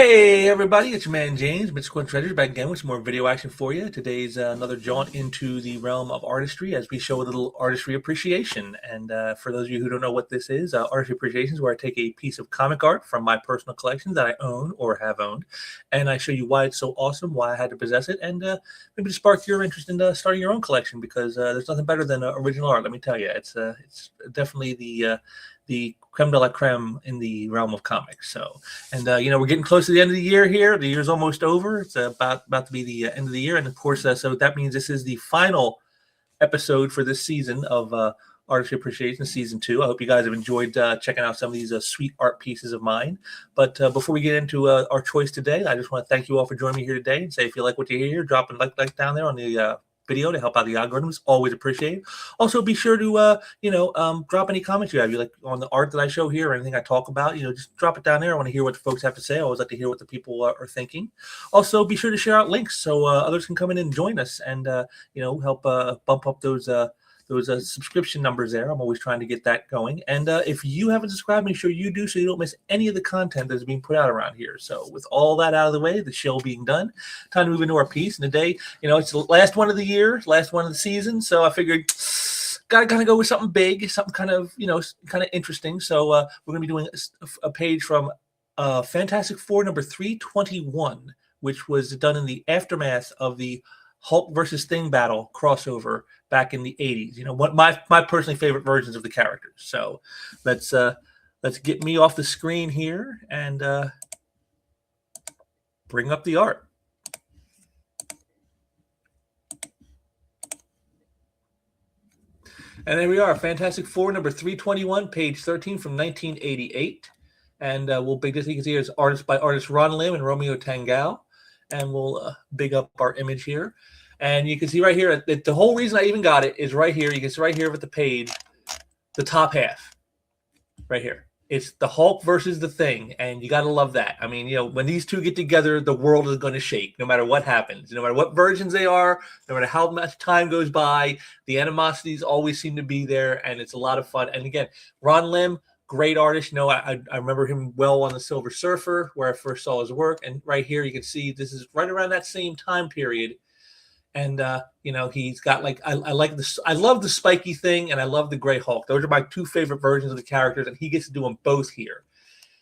Hey everybody, it's your man James, Mr. Quinn Treasures, back again with some more video action for you. Today's another jaunt into the realm of artistry as we show a little artistry appreciation. And for those of you who don't know what this is, artistry appreciation is where I take a piece of comic art from my personal collection that I own or have owned, and I show you why it's so awesome, why I had to possess it, and maybe to spark your interest in starting your own collection, because there's nothing better than original art, let me tell you. It's definitely the creme de la creme in the realm of comics. So, and we're getting close to the end of the year here. The year's almost over. It's about to be the end of the year, and of course, so that means this is the final episode for this season of Artistry Appreciation Season 2. I hope you guys have enjoyed checking out some of these sweet art pieces of mine. But before we get into our choice today, I just want to thank you all for joining me here today, and say if you like what you hear, drop a like down there on the video to help out the algorithms. Always appreciate it. Also, be sure to drop any comments you have. You like on the art that I show here or anything I talk about, just drop it down there. I want to hear what the folks have to say. I always like to hear what the people are thinking. Also, be sure to share out links so others can come in and join us and help bump up those subscription numbers there. I'm always trying to get that going. And if you haven't subscribed, make sure you do so you don't miss any of the content that's being put out around here. So with all that out of the way, the show being done, time to move into our piece. And today, it's the last one of the year, last one of the season. So I figured gotta kind of go with something big, something kind of interesting. So we're going to be doing a page from Fantastic Four number 321, which was done in the aftermath of the Hulk versus Thing battle crossover back in the 80s. What my personally favorite versions of the characters. So let's get me off the screen here and bring up the art. And there we are, Fantastic Four number 321, page 13 from 1988. And we'll big this, you can see it's artist by artist Ron Lim and Romeo Tangal. And we'll big up our image here. And you can see right here, the whole reason I even got it is right here. You can see right here with the page, the top half, right here. It's the Hulk versus the Thing, and you got to love that. I mean, when these two get together, the world is going to shake, no matter what happens. No matter what versions they are, no matter how much time goes by, the animosities always seem to be there, and it's a lot of fun. And again, Ron Lim, great artist. I remember him well on the Silver Surfer, where I first saw his work. And right here, you can see this is right around that same time period. And he's got I love the spiky thing, and I love the Gray Hulk. Those are my two favorite versions of the characters, and he gets to do them both here.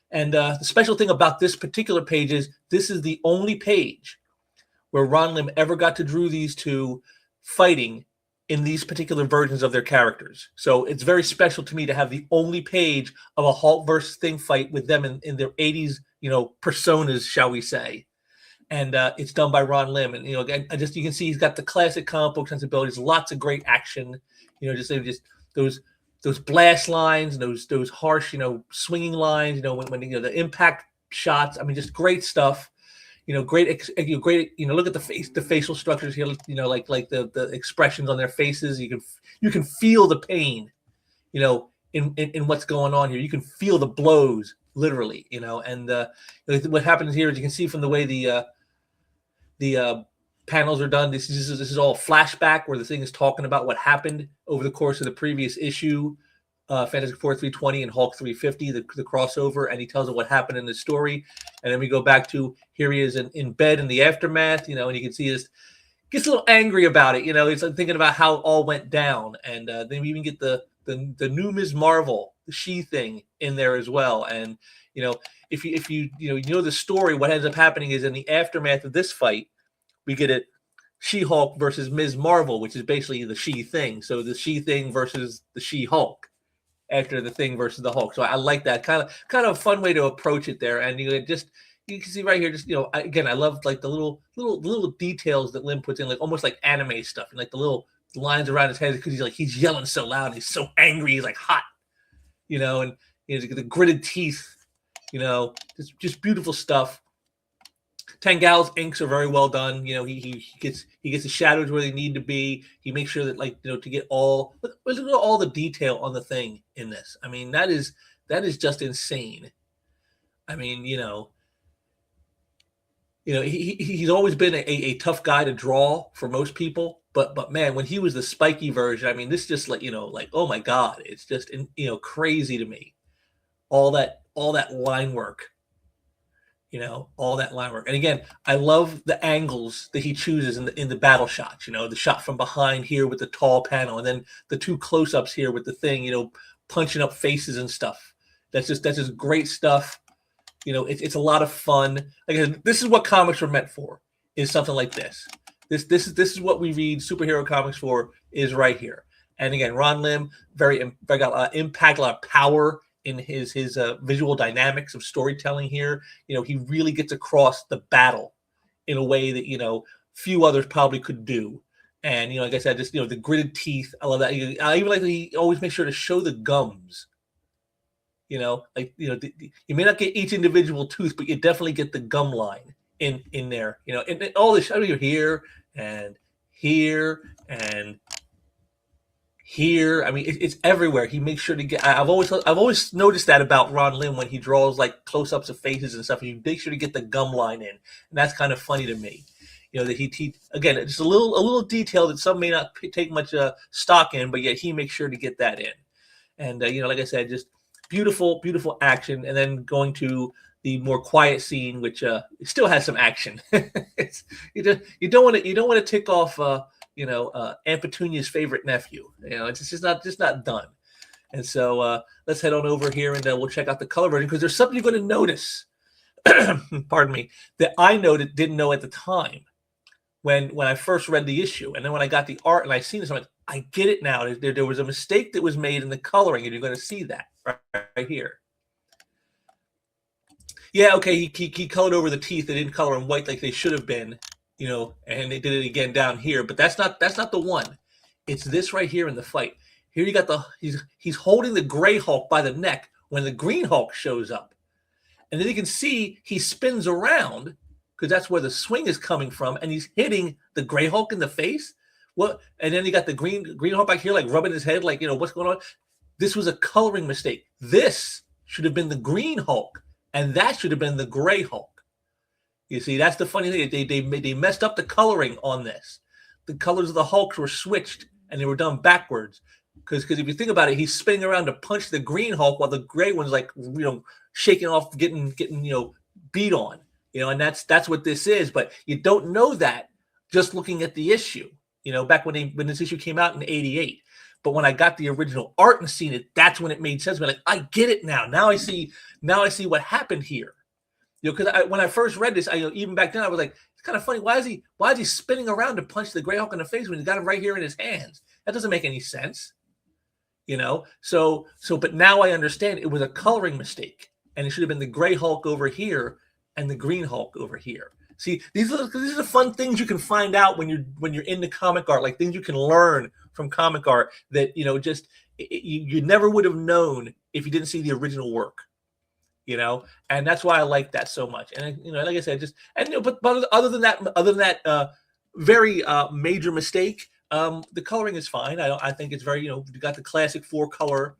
And the special thing about this particular page is this is the only page where Ron Lim ever got to draw these two fighting in these particular versions of their characters. So it's very special to me to have the only page of a Hulk versus Thing fight with them in their 80s, personas, shall we say. And it's done by Ron Lim. And, you can see he's got the classic comic book sensibilities, lots of great action, just those blast lines, those harsh, swinging lines, when the impact shots. I mean, just great stuff. Great, look at the facial structures here, like the expressions on their faces. You can feel the pain, in what's going on here. You can feel the blows literally, and what happens here is you can see from the way the panels are done. This is all flashback where the Thing is talking about what happened over the course of the previous issue, Fantastic Four 320 and Hulk 350, the crossover, and he tells it what happened in the story. And then we go back to here he is in bed in the aftermath, and you can see this gets a little angry about it. He's like thinking about how it all went down, and then we even get the new Ms. Marvel, the She-Thing, in there as well. And if you know the story, what ends up happening is in the aftermath of this fight, we get a She-Hulk versus Ms. Marvel, which is basically the She-Thing. So the She-Thing versus the She-Hulk after the Thing versus the Hulk. So I like that kind of a fun way to approach it there. And you can see right here, again, I love like the little details that Lim puts in, like almost like anime stuff, and like the little lines around his head because he's yelling so loud, and he's so angry, he's like hot, and the gritted teeth, just beautiful stuff. Tangal's inks are very well done. He gets the shadows where they need to be. He makes sure that to get all look at all the detail on the Thing in this. I mean, that is just insane. I mean, he's always been a tough guy to draw for most people, but man, when he was the spiky version, I mean, this just oh my God, it's just crazy to me. All that line work. all that line work. And again, I love the angles that he chooses in the battle shots. The shot from behind here with the tall panel, and then the two close-ups here with the thing, punching up faces and stuff. That's just great stuff. It's a lot of fun. Like I said, this is what comics are meant for. Is something like this. This is what we read superhero comics for. Is right here. And again, Ron Lim very got a lot of impact, a lot of power in his visual dynamics of storytelling here. He really gets across the battle in a way that few others probably could do. And like I said, just the gritted teeth. I love that. I even like that he always makes sure to show the gums. You may not get each individual tooth, but you definitely get the gum line in there. And all this here and here and here. I mean, it's everywhere. He makes sure to get. I've always noticed that about Ron Lim when he draws like close-ups of faces and stuff. He makes sure to get the gum line in, and that's kind of funny to me. That he again, just a little detail that some may not take much stock in, but yet he makes sure to get that in. And like I said, just beautiful action, and then going to the more quiet scene, which still has some action. You don't want to tick off Aunt Petunia's favorite nephew. It's just not done. And so let's head on over here and we'll check out the color version, because there's something you're going to notice. Pardon me, that I didn't know at the time when I first read the issue, and then when I got the art and I seen this, I'm like, I get it now. There was a mistake that was made in the coloring, and you're going to see that right here. Yeah, okay, he colored over the teeth. They didn't color them white like they should have been, and they did it again down here. But that's not the one. It's this right here in the fight. Here you got he's holding the Gray Hulk by the neck when the Green Hulk shows up, and then you can see he spins around because that's where the swing is coming from, and he's hitting the Gray Hulk in the face. What? And then you got the Green Hulk back here, like rubbing his head, like what's going on. This was a coloring mistake. This should have been the Green Hulk, and that should have been the Gray Hulk. You see, that's the funny thing. They messed up the coloring on this. The colors of the Hulks were switched, and they were done backwards. Because if you think about it, he's spinning around to punch the Green Hulk while the Gray one's like shaking off, getting beat on. And that's what this is. But you don't know that just looking at the issue. Back when this issue came out in '88. But when I got the original art and seen it, that's when it made sense. Like, I get it now. Now I see what happened here. Because when I first read this, even back then I was like, it's kind of funny. Why is he spinning around to punch the Gray Hulk in the face when he's got him right here in his hands? That doesn't make any sense. But now I understand it was a coloring mistake, and it should have been the Gray Hulk over here and the Green Hulk over here. See, these are the fun things you can find out when you're into comic art, like things you can learn from comic art that you never would have known if you didn't see the original work. And that's why I like that so much. And like I said, but other than that very major mistake, the coloring is fine. I think it's very you got the classic 4-color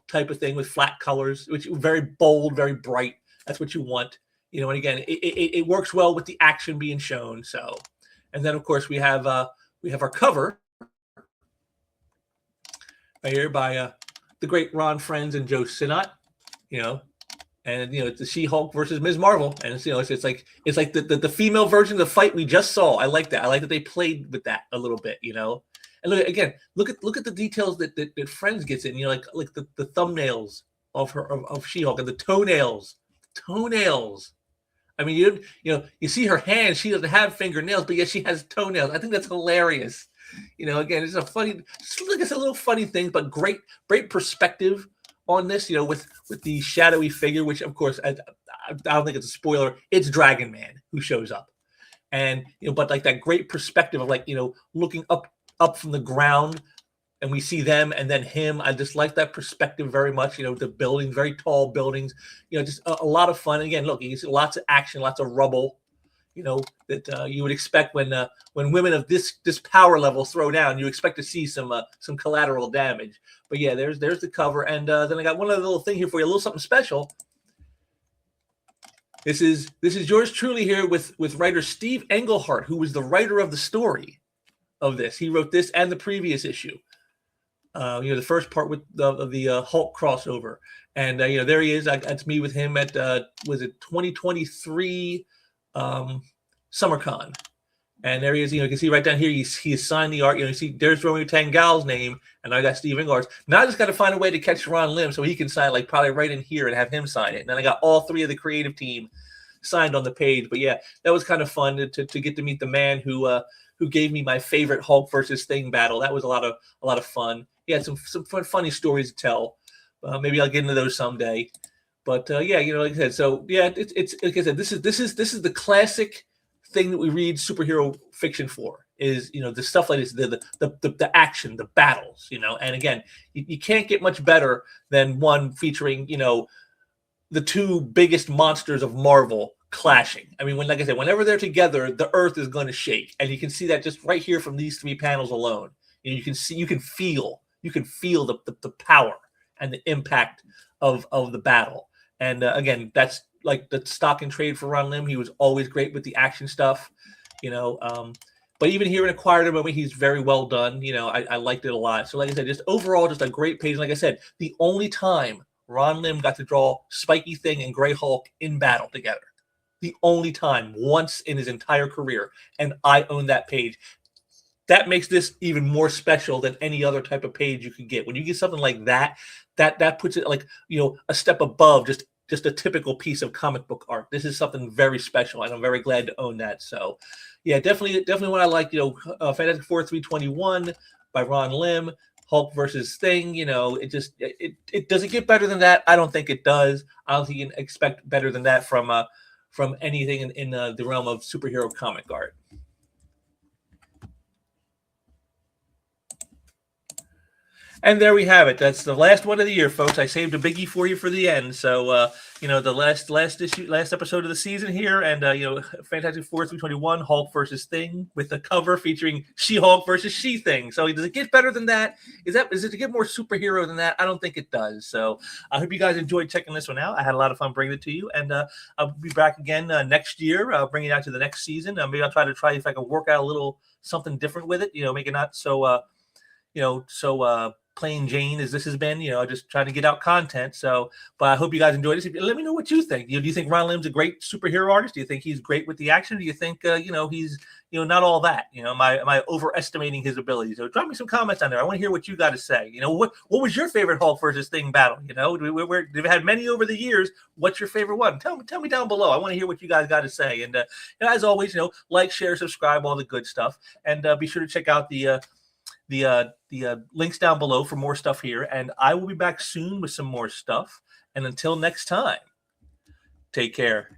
type of thing with flat colors, which are very bold, very bright. That's what you want. And again, it works well with the action being shown. So, and then of course we have our cover right here by the great Ron Frenz and Joe Sinnott. And it's the She-Hulk versus Ms. Marvel, and it's like the female version of the fight we just saw. I like that. I like that they played with that a little bit. And look at the details that Frenz gets in. Like the thumbnails of She-Hulk and the toenails. I mean, you see her hand. She doesn't have fingernails, but yet she has toenails. I think that's hilarious. Again, it's a little funny thing, but great perspective on this. With the shadowy figure, which of course I don't think it's a spoiler. It's Dragon Man who shows up, and but like that great perspective of looking up from the ground. And we see them and then him. I just like that perspective very much. The buildings, very tall buildings. Just a lot of fun. Again, look, you see lots of action, lots of rubble. That you would expect when women of this power level throw down. You expect to see some collateral damage. But yeah, there's the cover, and then I got one other little thing here for you, a little something special. This is yours truly here with writer Steve Englehart, who was the writer of the story of this. He wrote this and the previous issue. The first part with the Hulk crossover, and there he is. That's me with him at was it 2023 SummerCon. And there he is. You can see right down here, he signed the art. You see, there's Romeo Tangal's name, and I got Steve Englehardt's. Now I just got to find a way to catch Ron Lim so he can sign, like probably right in here and have him sign it. And then I got all three of the creative team signed on the page. But yeah, that was kind of fun to get to meet the man who gave me my favorite Hulk versus Thing battle. That was a lot of fun. He had some funny stories to tell. Maybe I'll get into those someday. But yeah, like I said, so yeah, it's like I said, this is the classic thing that we read superhero fiction for, is the stuff like this, the action, the battles, and again, you can't get much better than one featuring the two biggest monsters of Marvel clashing. I mean, like I said, whenever they're together, the earth is going to shake, and you can see that just right here from these three panels alone. You can feel the power and the impact of the battle. And again, that's like the stock and trade for Ron Lim. He was always great with the action stuff, but even here in Acquired Moment, he's very well done. I liked it a lot. So like I said, just overall, just a great page. Like I said, the only time Ron Lim got to draw Spiky Thing and Grey Hulk in battle together. The only time, once in his entire career. And I own that page. That makes this even more special than any other type of page you could get. When you get something like that puts it like, a step above just a typical piece of comic book art. This is something very special, and I'm very glad to own that. So, yeah, definitely what I like. Fantastic Four 321 by Ron Lim, Hulk versus Thing. It does it get better than that? I don't think it does. I don't think you can expect better than that from anything in the realm of superhero comic art. And there we have it. That's the last one of the year, folks. I saved a biggie for you for the end. So, the last episode of the season here, and Fantastic Four 321, Hulk versus Thing, with a cover featuring She-Hulk versus She-Thing. So, does it get better than that? Is it to get more superhero than that? I don't think it does. So, I hope you guys enjoyed checking this one out. I had a lot of fun bringing it to you, and I'll be back again next year. I'll bring it out to the next season. Maybe I'll try if I can work out a little something different with it. Make it not so plain Jane as this has been, just trying to get out content. So, but I hope you guys enjoyed this. Let me know what you think. Do you think Ron Lim's a great superhero artist? Do you think he's great with the action? Do you think, he's, not all that? Am I overestimating his abilities? So drop me some comments on there. I want to hear what you got to say. What was your favorite Hulk versus Thing battle? We've had many over the years. What's your favorite one? Tell me down below. I want to hear what you guys got to say. And as always, like, share, subscribe, all the good stuff. And be sure to check out the links down below for more stuff here, and I will be back soon with some more stuff. And until next time, take care.